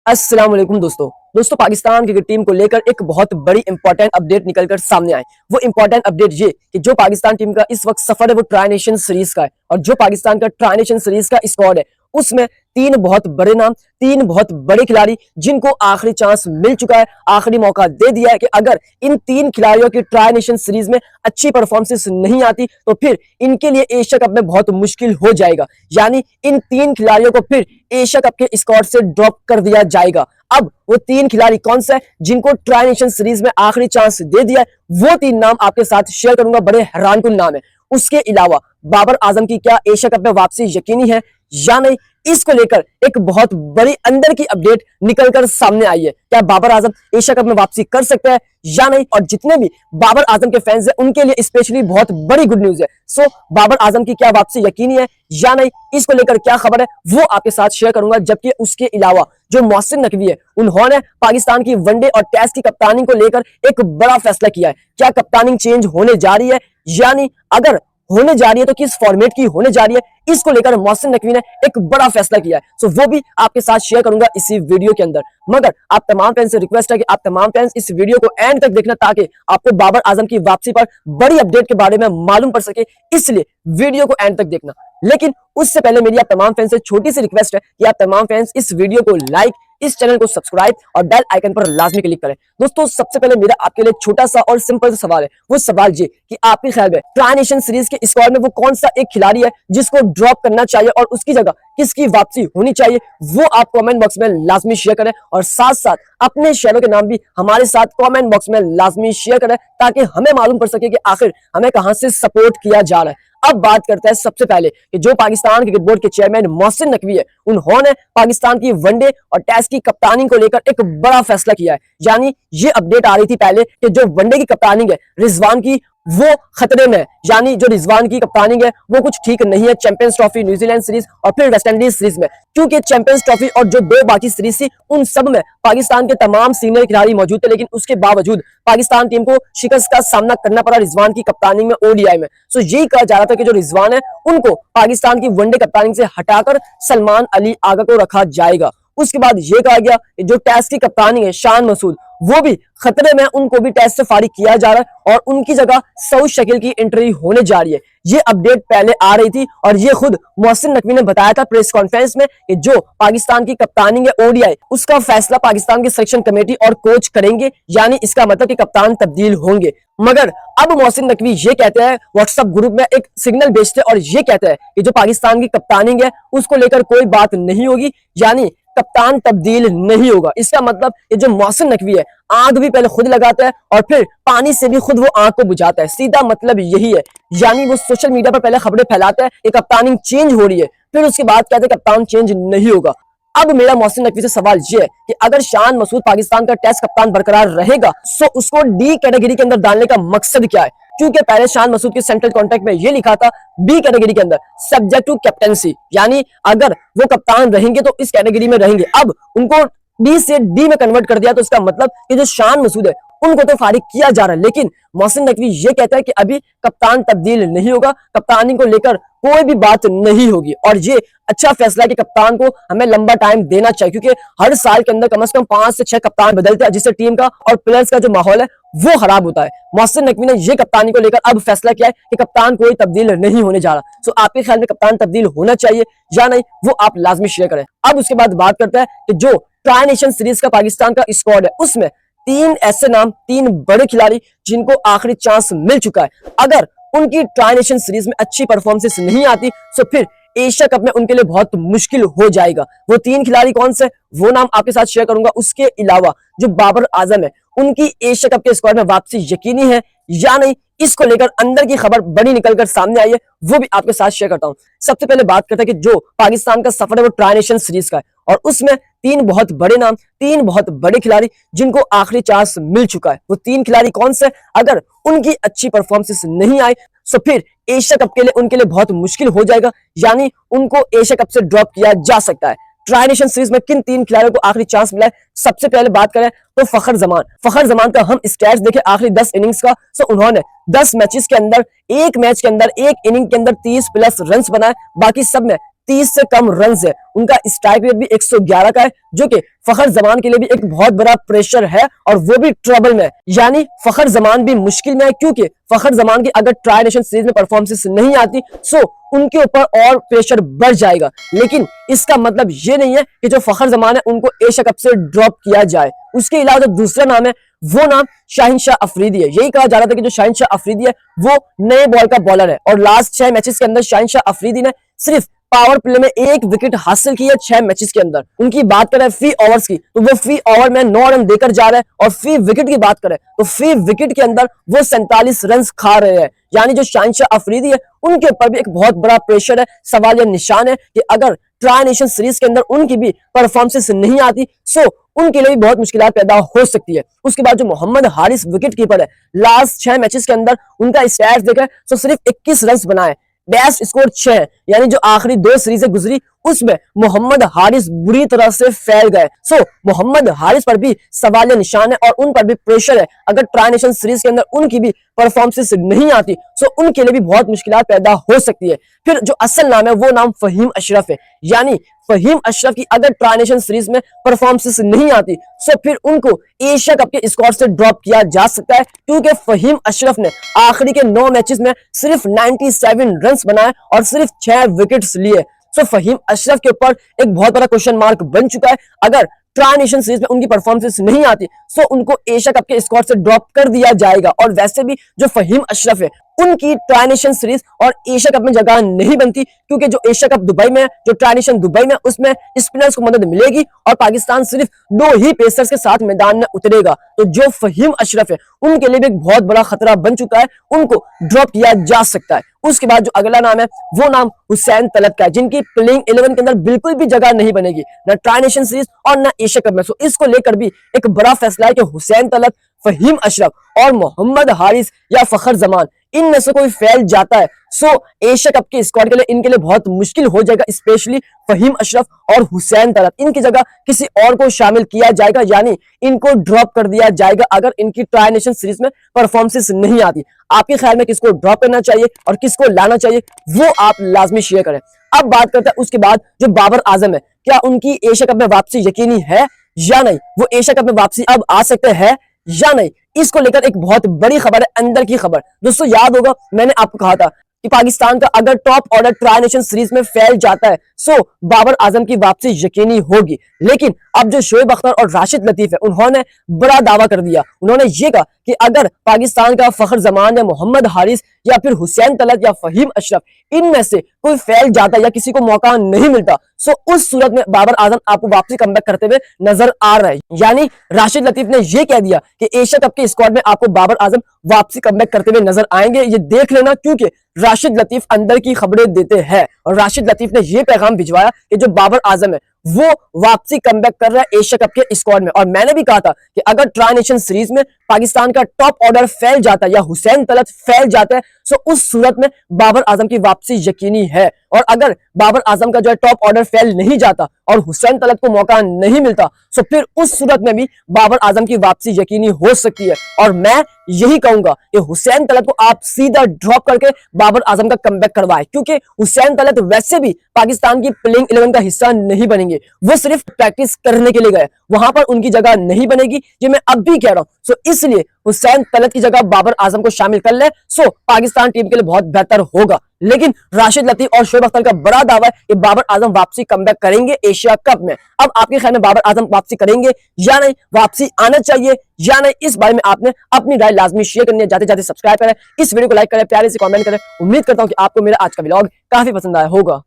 अस्सलाम वालेकुम दोस्तों पाकिस्तान क्रिकेट टीम को लेकर एक बहुत बड़ी इंपॉर्टेंट अपडेट निकलकर सामने आई। वो इंपॉर्टेंट अपडेट ये कि जो पाकिस्तान टीम का इस वक्त सफर है वो ट्राई नेशन सीरीज का है और जो पाकिस्तान का ट्राई नेशन सीरीज का स्क्वाड है उसमें तीन बहुत बड़े नाम, तीन बहुत बड़े खिलाड़ी जिनको आखिरी चांस मिल चुका है, आखिरी मौका दे दिया है कि अगर इन तीन खिलाड़ियों की ट्राई नेशन सीरीज में अच्छी परफॉर्मेंस नहीं आती तो फिर इनके लिए एशिया कप में बहुत मुश्किल हो जाएगा। यानी इन तीन खिलाड़ियों को फिर एशिया कप के स्क्वाड से ड्रॉप कर दिया जाएगा। अब वो तीन खिलाड़ी कौन से हैं जिनको ट्राई नेशन सीरीज में आखिरी चांस दे दिया है, वो तीन नाम आपके साथ शेयर करूंगा। बड़े हैरानकुन नाम है। उसके अलावा बाबर आजम की क्या एशिया कप में वापसी यकीनी है या नहीं, इसको लेकर एक बहुत बड़ी अंदर की अपडेट निकलकर सामने आई है। क्या बाबर आजम एशिया कप में वापसी कर सकते हैं या नहीं, और जितने भी बाबर आजम के फैंस हैं उनके लिए स्पेशली बहुत बड़ी गुड न्यूज है। सो बाबर आजम की क्या वापसी यकीनी है या नहीं, इसको लेकर क्या खबर है वो आपके साथ शेयर करूंगा। जबकि उसके अलावा जो मोहसिन नकवी है उन्होंने पाकिस्तान की वनडे और टेस्ट की कप्तानी को लेकर एक बड़ा फैसला किया है। क्या कप्तानी चेंज होने जा रही है, यानी अगर होने जा रही है तो किस फॉर्मेट की होने जा रही है, इसको लेकर मोहसिन नकवी ने एक बड़ा फैसला किया है। सो वो भी आपके साथ शेयर करूंगा इसी वीडियो के अंदर। मगर आप तमाम फैंस से रिक्वेस्ट है कि आप तमाम फैंस इस वीडियो को एंड तक देखना ताकि आपको बाबर आजम की वापसी पर बड़ी अपडेट के बारे में मालूम पड़ सके, इसलिए वीडियो को एंड तक देखना। लेकिन उससे पहले मेरी आप तमाम फैंस से छोटी सी रिक्वेस्ट है कि आप तमाम फैंस इस वीडियो को लाइक, इस चैनल को सब्सक्राइब और बेल आइकन पर लाजमी क्लिक करें। दोस्तों सबसे पहले मेरा आपके लिए छोटा सा और सिंपल सा सवाल है। वो सवाल ये कि आपके ख्याल में ट्राई नेशन सीरीज के स्क्वाड में वो कौन सा एक खिलाड़ी है जिसको ड्रॉप करना चाहिए और उसकी जगह किसकी वापसी होनी चाहिए, वो आप कमेंट बॉक्स में लाजमी शेयर करें और साथ साथ अपने शहरों के नाम भी हमारे साथ कमेंट बॉक्स में लाजमी शेयर करें ताकि हमें मालूम पड़ सके कि आखिर हमें कहां से सपोर्ट किया जा रहा है। अब बात करते हैं सबसे पहले कि जो पाकिस्तान क्रिकेट बोर्ड के चेयरमैन मोहसिन नकवी है उन्होंने पाकिस्तान की वनडे और टेस्ट की कप्तानी को लेकर एक बड़ा फैसला किया है। यानी ये अपडेट आ रही थी पहले कि जो वनडे की कप्तानी है रिजवान की वो खतरे में है। यानी जो रिजवान की कप्तानी है वो कुछ ठीक नहीं है चैंपियंस ट्रॉफी, न्यूजीलैंड सीरीज और फिर वेस्ट इंडीज सीरीज में, क्योंकि चैंपियंस ट्रॉफी और जो दो बाकी सीरीज थी उन सब में पाकिस्तान के तमाम सीनियर खिलाड़ी मौजूद थे, लेकिन उसके बावजूद पाकिस्तान टीम को शिकस्त का सामना करना पड़ा रिजवान की कप्तानी में ओडीआई में। सो यही कहा जा रहा था कि जो रिजवान है उनको पाकिस्तान की वनडे कप्तानी से हटाकर सलमान अली आगा को रखा जाएगा। उसके बाद यह कहा गया कि जो टेस्ट की कप्तानी है शान मसूद वो भी खतरे में, उनको भी टेस्ट से फारिग किया जा रहा है और उनकी जगह सऊद शकील की एंट्री होने जा रही है। ये अपडेट पहले आ रही थी और ये खुद मोहसिन नकवी ने बताया था प्रेस कॉन्फ्रेंस में कि जो पाकिस्तान की कप्तानी है ओडीआई उसका फैसला पाकिस्तान की सिलेक्शन कमेटी और कोच करेंगे, यानी इसका मतलब कि कप्तान तब्दील होंगे। मगर अब मोहसिन नकवी ये कहते हैं, व्हाट्सएप ग्रुप में एक सिग्नल भेजते और ये कहते हैं कि जो पाकिस्तान की कप्तानी है उसको लेकर कोई बात नहीं होगी, यानी कप्तान तब्दील नहीं होगा। इसका मतलब ये जो मोहसिन नकवी है आग भी पहले खुद लगाता है और फिर पानी से भी खुद वो आग को बुझाता है, सीधा मतलब यही है। यानी वो सोशल मीडिया पर पहले खबरें फैलाता है कि कप्तानी चेंज हो रही है, फिर उसके बाद कहते हैं कप्तान चेंज नहीं होगा। अब मेरा मोहसिन नकवी से सवाल ये है कि अगर शान मसूद पाकिस्तान का टेस्ट कप्तान बरकरार रहेगा तो उसको डी कैटेगरी के अंदर डालने का मकसद क्या है, क्योंकि पहले शान मसूद के सेंट्रल कॉन्ट्रैक्ट में ये लिखा था बी कैटेगरी के अंदर सब्जेक्ट टू कैप्टेंसी, यानी अगर वो कप्तान रहेंगे तो इस कैटेगरी में रहेंगे। अब उनको बी से डी में कन्वर्ट कर दिया तो इसका मतलब कि जो शान मसूद है उनको तो फारिग किया जा रहा है, लेकिन मोहसिन नकवी ये कहता है कि अभी कप्तान तब्दील नहीं होगा, कप्तानी को लेकर कोई भी बात नहीं होगी। और ये अच्छा फैसला है कि कप्तान को हमें लंबा टाइम देना चाहिए, क्योंकि हर साल के अंदर कम से कम 5 से 6 कप्तान बदलते हैं जिससे टीम का और प्लेयर्स का जो माहौल है वो खराब होता है। मोहसिन नकवी ने ये कप्तानी को लेकर अब फैसला किया है कि कप्तान कोई तब्दील नहीं होने जा रहा। सो आपके ख्याल में कप्तान तब्दील होना चाहिए या नहीं, वो आप लाजमी शेयर करें। अब उसके बाद बात करते हैं कि जो ट्राई नेशन सीरीज का पाकिस्तान का स्क्वाड है उसमें तीन ऐसे नाम, तीन बड़े खिलाड़ी जिनको आखिरी चांस मिल चुका है। अगर उनकी ट्राई नेशन सीरीज में अच्छी परफॉर्मेंस नहीं आती तो फिर एशिया कप में उनके लिए बहुत मुश्किल हो जाएगा। वो तीन खिलाड़ी कौन से, वो नाम आपके साथ शेयर करूंगा। उसके अलावा जो बाबर आजम है उनकी एशिया कप के स्क्वाड में वापसी यकीनी है या नहीं, इसको लेकर अंदर की खबर बड़ी निकलकर सामने आई है, वो भी आपके साथ शेयर करता हूं। सबसे पहले बात करते हैं कि जो पाकिस्तान का सफर है वो ट्राई नेशन सीरीज का है और उसमें तीन बहुत बड़े नाम, तीन बहुत बड़े खिलाड़ी जिनको आखिरी चांस मिल चुका है। वो तीन खिलाड़ी कौन से, अगर उनकी अच्छी परफॉर्मेंस नहीं आई तो फिर एशिया कप के लिए उनके लिए बहुत मुश्किल हो जाएगा, यानी उनको एशिया कप से ड्रॉप किया जा सकता है। ट्राई नेशन सीरीज में किन तीन खिलाड़ियों को आखिरी चांस मिला है, सबसे पहले बात करें तो फखर जमान का हम स्टैट्स देखें आखिरी 10 इनिंग्स का, तो उन्होंने 10 मैचेस के अंदर एक मैच के अंदर एक इनिंग के अंदर 30+ रन बनाए, बाकी सब में 30 से कम रन है। उनका स्ट्राइक रेट भी 111 का है, जो कि फखर जमान के लिए भी एक बहुत बड़ा प्रेशर है और वो भी ट्रबल में। यानी फखर जमान भी मुश्किल में है, क्योंकि फखर जमान की अगर ट्राई नेशन सीरीज में परफॉर्मेंस नहीं आती सो उनके ऊपर और प्रेशर बढ़ जाएगा। लेकिन इसका मतलब ये नहीं है कि जो फखर जमान है उनको एशिया कप से ड्रॉप किया जाए। उसके अलावा जो दूसरा नाम है वो नाम शाहिन शाह अफरीदी है। यही कहा जा रहा था कि जो शाहिन शाह अफरीदी है वो नए बॉल का बॉलर है और लास्ट 6 मैचेस के अंदर शाहिन शाह अफरीदी ने सिर्फ पावर प्ले में 1 विकेट हासिल की है 6 मैचेस के अंदर। उनकी बात करें फी ओवर्स की तो वो फी ओवर में 9 रन देकर जा रहे हैं, और फी विकेट की बात करें तो फी विकेट के अंदर वो 47 रन खा रहे हैं। यानी जो शाहिन शाह अफरीदी है उनके ऊपर भी एक बहुत बड़ा प्रेशर है। सवाल यह निशान है कि अगर ट्राई नेशन सीरीज के अंदर उनकी भी परफॉर्मेंस नहीं आती सो उनके लिए भी बहुत मुश्किलात पैदा हो सकती है। उसके बाद जो मोहम्मद हारिस विकेट कीपर है, लास्ट 6 मैचेस के अंदर उनका स्टैट्स देखा तो सिर्फ 21 रन बनाए, बेस्ट स्कोर 6। यानी जो आखिरी 2 सीरीजें गुजरी उसमें मोहम्मद हारिस बुरी तरह से फैल गए। सो मोहम्मद हारिस पर भी सवाल निशान है और उन पर भी प्रेशर है। अगर ट्राई नेशन सीरीज के अंदर उनकी भी परफॉर्मेंस नहीं आती सो उनके लिए भी बहुत मुश्किलात पैदा हो सकती है। फिर जो असल नाम है वो नाम फहीम अशरफ है। यानी फहीम अशरफ की अगर ट्राई नेशन सीरीज में परफॉर्मेंस नहीं आती सो फिर उनको एशिया कप के स्क्वाड से ड्रॉप किया जा सकता है, क्योंकि फहीम अशरफ ने आखिरी के 9 मैचेस में सिर्फ 97 रन बनाए और सिर्फ 6 विकेट्स लिए। सो फहीम अशरफ के ऊपर एक बहुत बड़ा क्वेश्चन मार्क बन चुका है। अगर ट्राई नेशन सीरीज में उनकी परफॉर्मेंस नहीं आती सो उनको एशिया कप के स्क्वाड से ड्रॉप कर दिया जाएगा। और वैसे भी जो फहीम अशरफ है उनकी ट्राई नेशन सीरीज और एशिया कप में जगह नहीं बनती, क्योंकि जो एशिया कप दुबई में है, जो ट्राई नेशन दुबई में, उसमें स्पिनर्स को मदद मिलेगी और पाकिस्तान सिर्फ 2 ही पेसर्स के साथ मैदान में उतरेगा। तो जो फहीम अशरफ है उनके लिए भी एक बहुत बड़ा खतरा बन चुका है, उनको ड्रॉप किया जा सकता है। उसके बाद जो अगला नाम है वो नाम हुसैन तलब का है, जिनकी प्लेइंग 11 के अंदर बिल्कुल भी जगह नहीं बनेगी, ना ट्राई नेशन सीरीज और ना एशिया कप में। सो इसको लेकर भी एक बड़ा फैसला है कि हुसैन तलब, फहीम अशरफ और मोहम्मद हारिस या फखर जमान इनमें से कोई फैल जाता है सो एशिया कप के स्क्वाड के लिए इनके लिए बहुत मुश्किल हो जाएगा। स्पेशली फहीम अशरफ और हुसैन तलब, इनकी जगह किसी और को शामिल किया जाएगा, यानी इनको ड्रॉप कर दिया जाएगा अगर इनकी ट्राई नेशन सीरीज में परफॉर्मेंस नहीं आती। आपके ख्याल में किसको ड्रॉप करना चाहिए और किसको लाना चाहिए वो आप लाजमी शेयर करें। अब बात करते हैं उसके बाद जो बाबर आजम है, क्या उनकी एशिया कप में वापसी यकीनी है या नहीं? वो एशिया कप में वापसी अब आ सकते हैं या नहीं? इसको लेकर एक बहुत बड़ी खबर है, अंदर की खबर। दोस्तों याद होगा मैंने आपको कहा था कि पाकिस्तान का अगर top order tri nation series में फैल जाता है सो बाबर आजम की वापसी यकीनी होगी। लेकिन अब जो शोएब अख्तर और राशिद लतीफ है उन्होंने बड़ा दावा कर दिया। उन्होंने ये कहा कि अगर पाकिस्तान का फखर जमान या मोहम्मद हारिस या फिर हुसैन तलत या फहीम अशरफ इनमें से कोई फैल जाता या किसी को मौका नहीं मिलता सो उस सूरत में बाबर आजम आपको वापसी कमबैक करते हुए नजर आ रहा है। यानी राशिद लतीफ ने यह कह दिया कि एशिया कप के स्क्वाड में आपको बाबर आजम वापसी कमबैक करते हुए नजर आएंगे। ये देख लेना, क्योंकि राशिद लतीफ अंदर की खबरें देते हैं और राशिद लतीफ ने यह पैगाम भिजवाया कि जो बाबर आजम है वो वापसी कमबैक कर रहा है एशिया कप के स्क्वाड में। और मैंने भी कहा था कि अगर ट्राई नेशन सीरीज में पाकिस्तान का टॉप ऑर्डर फैल जाता है या हुसैन तलत फैल जाता है सो उस सूरत में बाबर आजम की वापसी यकीनी है। और अगर बाबर आजम का जो है टॉप ऑर्डर फैल नहीं जाता और हुसैन तलत को मौका नहीं मिलता सो फिर उस सूरत में भी बाबर आजम की वापसी यकीनी हो सकती है। और मैं यही कहूंगा कि हुसैन तलत को आप सीधा ड्रॉप करके बाबर आजम का कमबैक करवाए, क्योंकि हुसैन तलत वैसे भी पाकिस्तान की प्लेइंग 11 का हिस्सा नहीं बनेंगे। वो सिर्फ प्रैक्टिस करने के लिए गए, वहां पर उनकी जगह नहीं बनेगी, ये मैं अब भी कह रहा हूं। सो इसलिए हुसैन तलत की जगह बाबर आजम को शामिल कर ले सो पाकिस्तान टीम के लिए बहुत बेहतर होगा। लेकिन राशिद लतीफ और शोएब अख्तर का बड़ा दावा है कि बाबर आजम वापसी कमबैक करेंगे एशिया कप में। अब आपके ख्याल में बाबर आजम वापसी करेंगे या नहीं, वापसी आना चाहिए या नहीं, इस बारे में आपने अपनी राय लाजमी शेयर करनी है। जाते जाते सब्सक्राइब करें, इस वीडियो को लाइक करें, प्यारे से कमेंट करें। उम्मीद करता हूं कि आपको मेरा आज का व्लॉग काफी पसंद आया होगा।